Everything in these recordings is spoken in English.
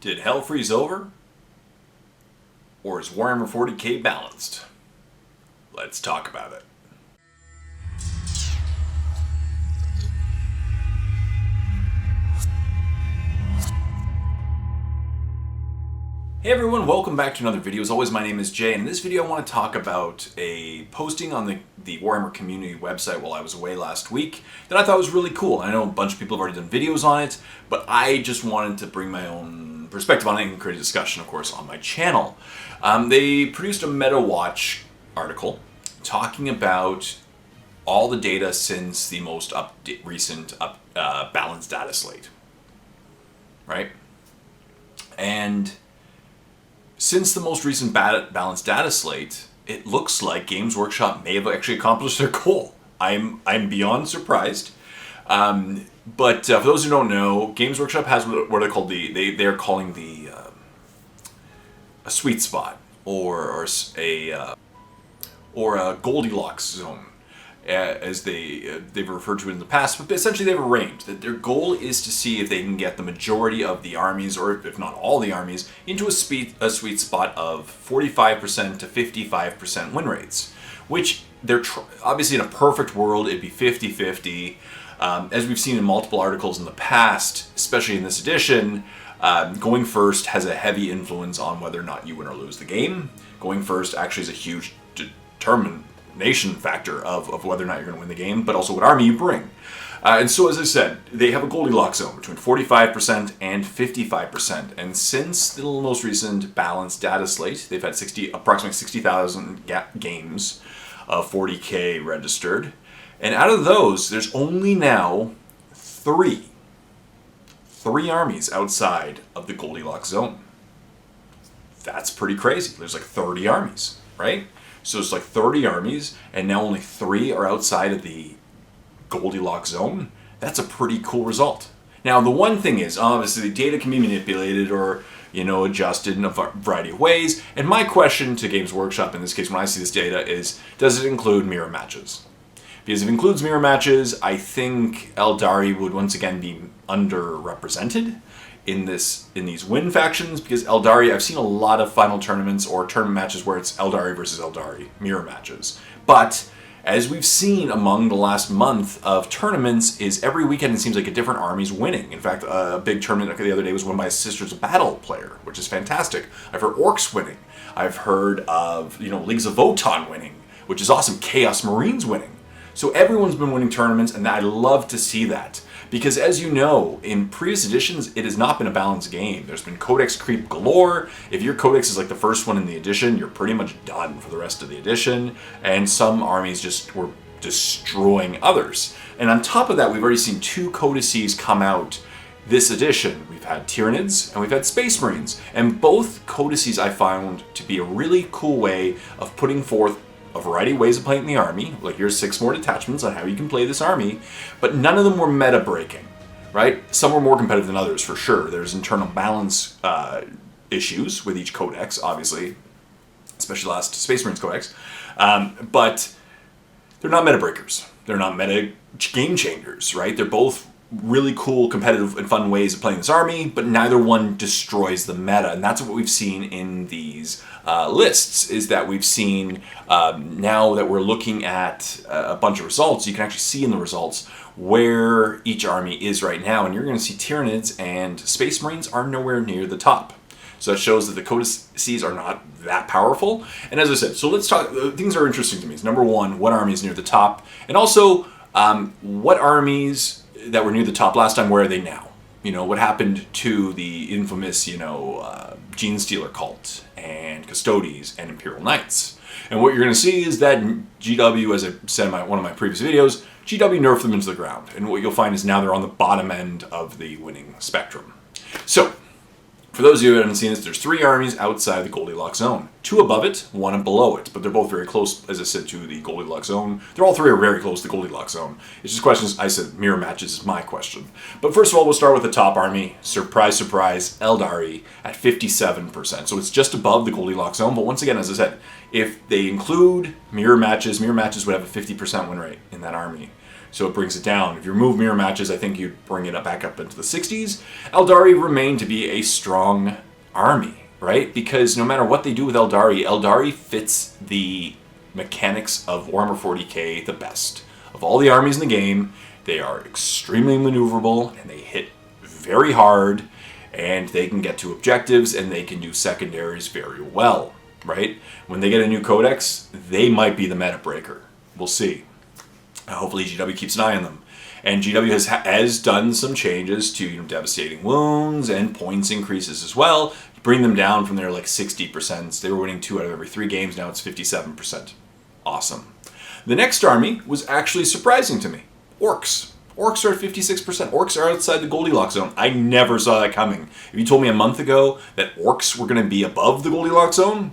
Did hell freeze over? Or is Warhammer 40K balanced? Let's talk about it. Hey everyone, welcome back to another video. As always, my name is Jay, and in this video I want to talk about a posting on the Warhammer community website while I was away last week that I thought was really cool. I know a bunch of people have already done videos on it, but I just wanted to bring my own perspective on it and create a discussion, of course, on my channel. They produced a Meta Watch article talking about all the data since the most recent balanced data slate, right? And since the most recent balanced data slate, it looks like Games Workshop may have actually accomplished their goal. I'm beyond surprised. But for those who don't know, Games Workshop has what they call they're calling a sweet spot or a Goldilocks zone, as they've referred to it in the past. But essentially, they've arranged that their goal is to see if they can get the majority of the armies, or if not all the armies, into a sweet spot of 45% to 55% win rates. Which they're obviously in a perfect world, it'd be 50-50. As we've seen in multiple articles in the past, especially in this edition, going first has a heavy influence on whether or not you win or lose the game. Going first actually is a huge determination factor of whether or not you're going to win the game, but also what army you bring. And so, as I said, they have a Goldilocks zone between 45% and 55%. And since the most recent balanced data slate, they've had approximately 60,000 games of 40K registered. And out of those, there's only now three armies outside of the Goldilocks zone. That's pretty crazy. There's like 30 armies, right? So it's like 30 armies, and now only 3 are outside of the Goldilocks zone. That's a pretty cool result. Now, the one thing is, obviously, the data can be manipulated or, adjusted in a variety of ways. And my question to Games Workshop in this case, when I see this data, is, does it include mirror matches? Because if it includes mirror matches, I think Eldari would once again be underrepresented in these win factions, because Eldari, I've seen a lot of final tournaments or tournament matches where it's Eldari versus Eldari, mirror matches. But as we've seen among the last month of tournaments, is every weekend it seems like a different army's winning. In fact, a big tournament the other day was won by a Sisters of Battle player, which is fantastic. I've heard Orcs winning. I've heard of Leagues of Votann winning, which is awesome. Chaos Marines winning. So everyone's been winning tournaments, and I love to see that. Because as you know, in previous editions, it has not been a balanced game. There's been codex creep galore. If your codex is like the first one in the edition, you're pretty much done for the rest of the edition. And some armies just were destroying others. And on top of that, we've already seen 2 codices come out this edition. We've had Tyranids and we've had Space Marines. And both codices I found to be a really cool way of putting forth a variety of ways of playing the army. Like, here's 6 more detachments on how you can play this army, but none of them were meta breaking, right? Some were more competitive than others, for sure. There's internal balance issues with each codex, obviously, especially last Space Marines codex, but they're not meta breakers. They're not meta game changers, right? They're both really cool, competitive, and fun ways of playing this army, but neither one destroys the meta. And that's what we've seen in these lists, is that we've seen, now that we're looking at a bunch of results, you can actually see in the results where each army is right now. And you're going to see Tyranids and Space Marines are nowhere near the top. So that shows that the codices are not that powerful. And as I said, so let's talk, things that are interesting to me is, number one, what army is near the top? And also, what armies that were near the top last time, where are they now? What happened to the infamous, Gene Stealer cult and Custodes and Imperial Knights? And what you're going to see is that GW, as I said in one of my previous videos, GW nerfed them into the ground. And what you'll find is now they're on the bottom end of the winning spectrum. So, for those of you who haven't seen this, there's 3 armies outside the Goldilocks zone. 2 above it, 1 below it, but they're both very close, as I said, to the Goldilocks zone. All 3 are very close to the Goldilocks zone. It's just questions, I said mirror matches is my question. But first of all, we'll start with the top army. Surprise, surprise, Eldari at 57%. So it's just above the Goldilocks zone, but once again, as I said, if they include mirror matches would have a 50% win rate in that army. So it brings it down. If you remove mirror matches, I think you'd bring it back up into the 60s. Eldari remain to be a strong army, right? Because no matter what they do with Eldari fits the mechanics of Warhammer 40K the best. Of all the armies in the game, they are extremely maneuverable, and they hit very hard, and they can get to objectives, and they can do secondaries very well, right? When they get a new codex, they might be the meta breaker. We'll see. Hopefully GW keeps an eye on them. And GW has done some changes to devastating wounds and points increases as well. Bring them down from their 60%. They were winning 2 out of every 3 games. Now it's 57%. Awesome. The next army was actually surprising to me. Orcs. Orcs are at 56%. Orcs are outside the Goldilocks zone. I never saw that coming. If you told me a month ago that orcs were going to be above the Goldilocks zone,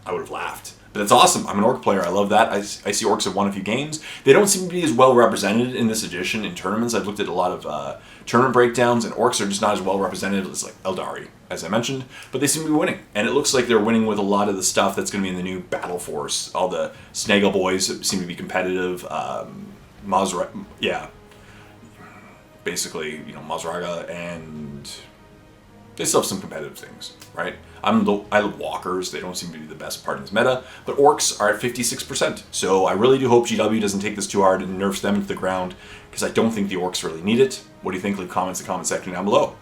I would have laughed. But that's awesome. I'm an orc player. I love that. I see orcs have won a few games. They don't seem to be as well represented in this edition in tournaments. I've looked at a lot of tournament breakdowns, and orcs are just not as well represented as Eldari, as I mentioned. But they seem to be winning. And it looks like they're winning with a lot of the stuff that's going to be in the new Battle Force. All the Snaggle boys seem to be competitive. Basically, Mazraga, and they still have some competitive things, right? I love walkers. They don't seem to be the best part in this meta, but orcs are at 56%. So I really do hope GW doesn't take this too hard and nerfs them into the ground, because I don't think the orcs really need it. What do you think? Leave comments in the comment section down below.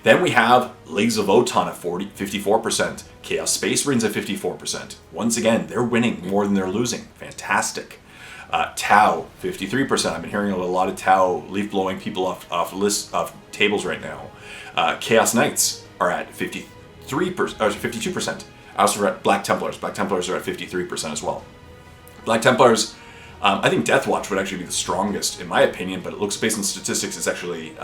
Then we have Leagues of Votann at 54%. Chaos Space Marines at 54%. Once again, they're winning more than they're losing. Fantastic. Tau, 53%. I've been hearing a lot of Tau leaf blowing people off lists of tables right now. Chaos Knights are at 52%. I also read Black Templars. Black Templars are at 53% as well. Black Templars, I think Death Watch would actually be the strongest in my opinion, but it looks based on statistics, it's actually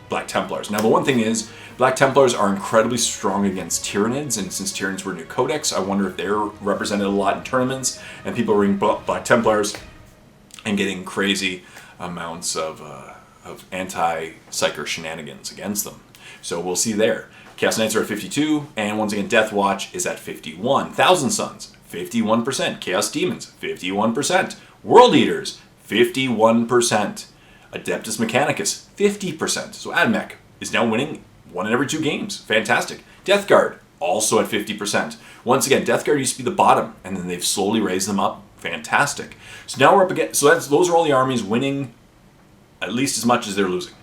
Black Templars. Now the one thing is, Black Templars are incredibly strong against Tyranids, and since Tyranids were new codex, I wonder if they're represented a lot in tournaments, and people are reading Black Templars and getting crazy amounts of anti-psyker shenanigans against them. So we'll see there. Chaos Knights are at 52, and once again, Death Watch is at 51. Thousand Sons, 51%. Chaos Demons, 51%. World Eaters, 51%. Adeptus Mechanicus, 50%. So AdMech is now winning 1 in every 2 games. Fantastic. Death Guard, also at 50%. Once again, Death Guard used to be the bottom, and then they've slowly raised them up. Fantastic. So now we're up again. So those are all the armies winning at least as much as they're losing.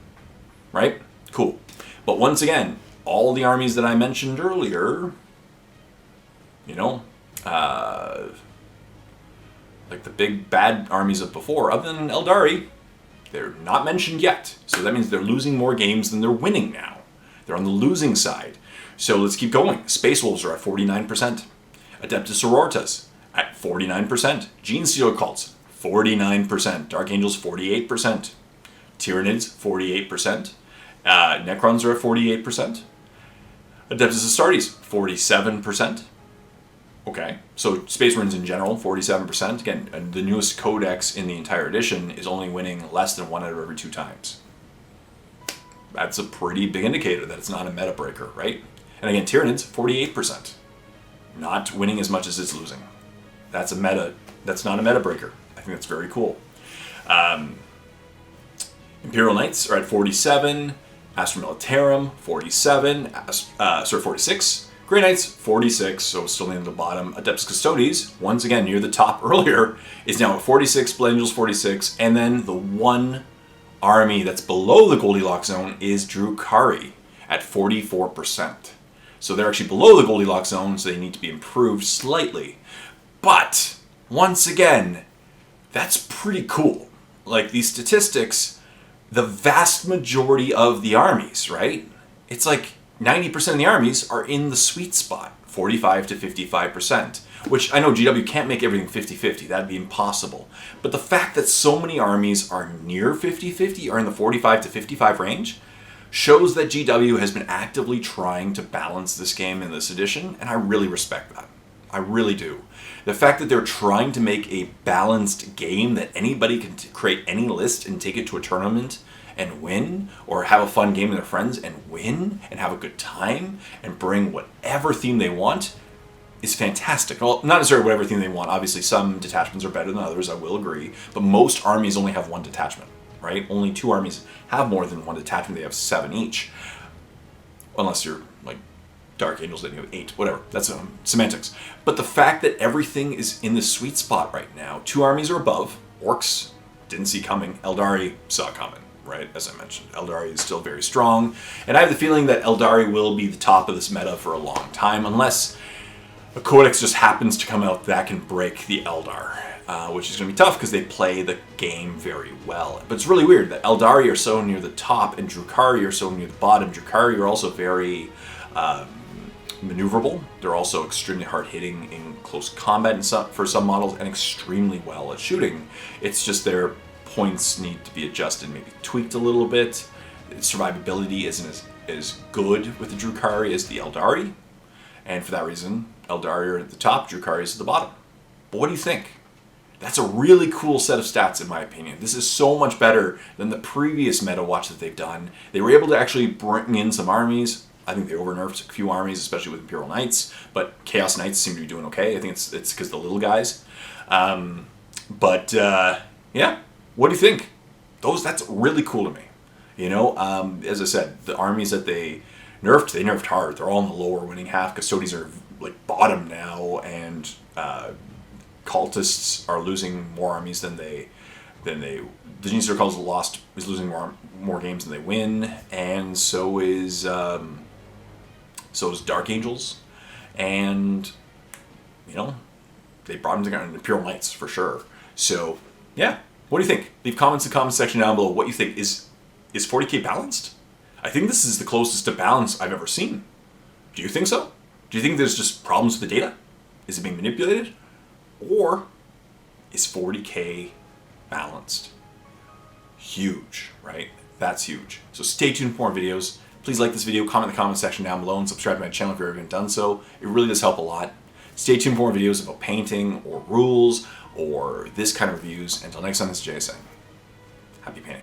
Right? Cool. But once again, all the armies that I mentioned earlier, like the big bad armies of before, other than Eldari, they're not mentioned yet. So that means they're losing more games than they're winning now. They're on the losing side. So let's keep going. Space Wolves are at 49%. Adeptus Sororitas at 49%. Genestealer Cults, 49%. Dark Angels, 48%. Tyranids, 48%. Necrons are at 48%. Adeptus Astartes, 47%. Okay, so Space Marines in general, 47%. Again, the newest codex in the entire edition is only winning less than 1 out of every 2 times. That's a pretty big indicator that it's not a meta breaker, right? And again, Tyranids, 48%. Not winning as much as it's losing. That's not a meta breaker. I think that's very cool. Imperial Knights are at 47. Astra Militarum, 47. 46. Grey Knights, 46, so still near the bottom. Adeptus Custodes, once again near the top earlier, is now at 46. Blood Angels, 46. And then the one army that's below the Goldilocks zone is Drukhari at 44%. So they're actually below the Goldilocks zone, so they need to be improved slightly. But, once again, that's pretty cool. Like, these statistics, the vast majority of the armies, right? It's like 90% of the armies are in the sweet spot, 45 to 55%, which I know GW can't make everything 50-50, that'd be impossible. But the fact that so many armies are near 50-50, are in the 45 to 55 range, shows that GW has been actively trying to balance this game in this edition, and I really respect that. I really do. The fact that they're trying to make a balanced game that anybody can create any list and take it to a tournament and win, or have a fun game with their friends and win, and have a good time, and bring whatever theme they want, is fantastic. Well, not necessarily what everything they want. Obviously, some detachments are better than others, I will agree. But most armies only have one detachment, right? Only 2 armies have more than one detachment. They have 7 each. Unless you're, like, Dark Angels, then you have 8. Whatever. That's semantics. But the fact that everything is in the sweet spot right now. 2 armies are above. Orcs, didn't see coming. Eldari, saw coming, right? As I mentioned, Eldari is still very strong. And I have the feeling that Eldari will be the top of this meta for a long time, unless a codex just happens to come out that can break the Eldar, which is going to be tough because they play the game very well. But it's really weird that Eldari are so near the top and Drukhari are so near the bottom. Drukhari are also very maneuverable. They're also extremely hard-hitting in close combat for some models and extremely well at shooting. It's just their points need to be adjusted, maybe tweaked a little bit. Survivability isn't as good with the Drukhari as the Eldari. And for that reason, Eldari are at the top, Drukhari is at the bottom. But what do you think? That's a really cool set of stats in my opinion. This is so much better than the previous meta watch that they've done. They were able to actually bring in some armies. I think they over-nerfed a few armies, especially with Imperial Knights, but Chaos Knights seem to be doing okay. I think it's because of the little guys. Yeah, what do you think? That's really cool to me. You know, as I said, the armies that they nerfed hard. They're all in the lower winning half. Custodies are like bottom now, and cultists are losing more armies than they. The Genius Cult is losing more games than they win, and so is Dark Angels, and you know they brought them together in Imperial Knights for sure. So yeah, what do you think? Leave comments in the comment section down below. What you think is 40K balanced? I think this is the closest to balance I've ever seen. Do you think so? Do you think there's just problems with the data? Is it being manipulated? Or is 40K balanced? Huge, right? That's huge. So stay tuned for more videos. Please like this video, comment in the comment section down below, and subscribe to my channel if you haven't done so. It really does help a lot. Stay tuned for more videos about painting or rules or this kind of reviews. Until next time, this is Jay saying, happy painting.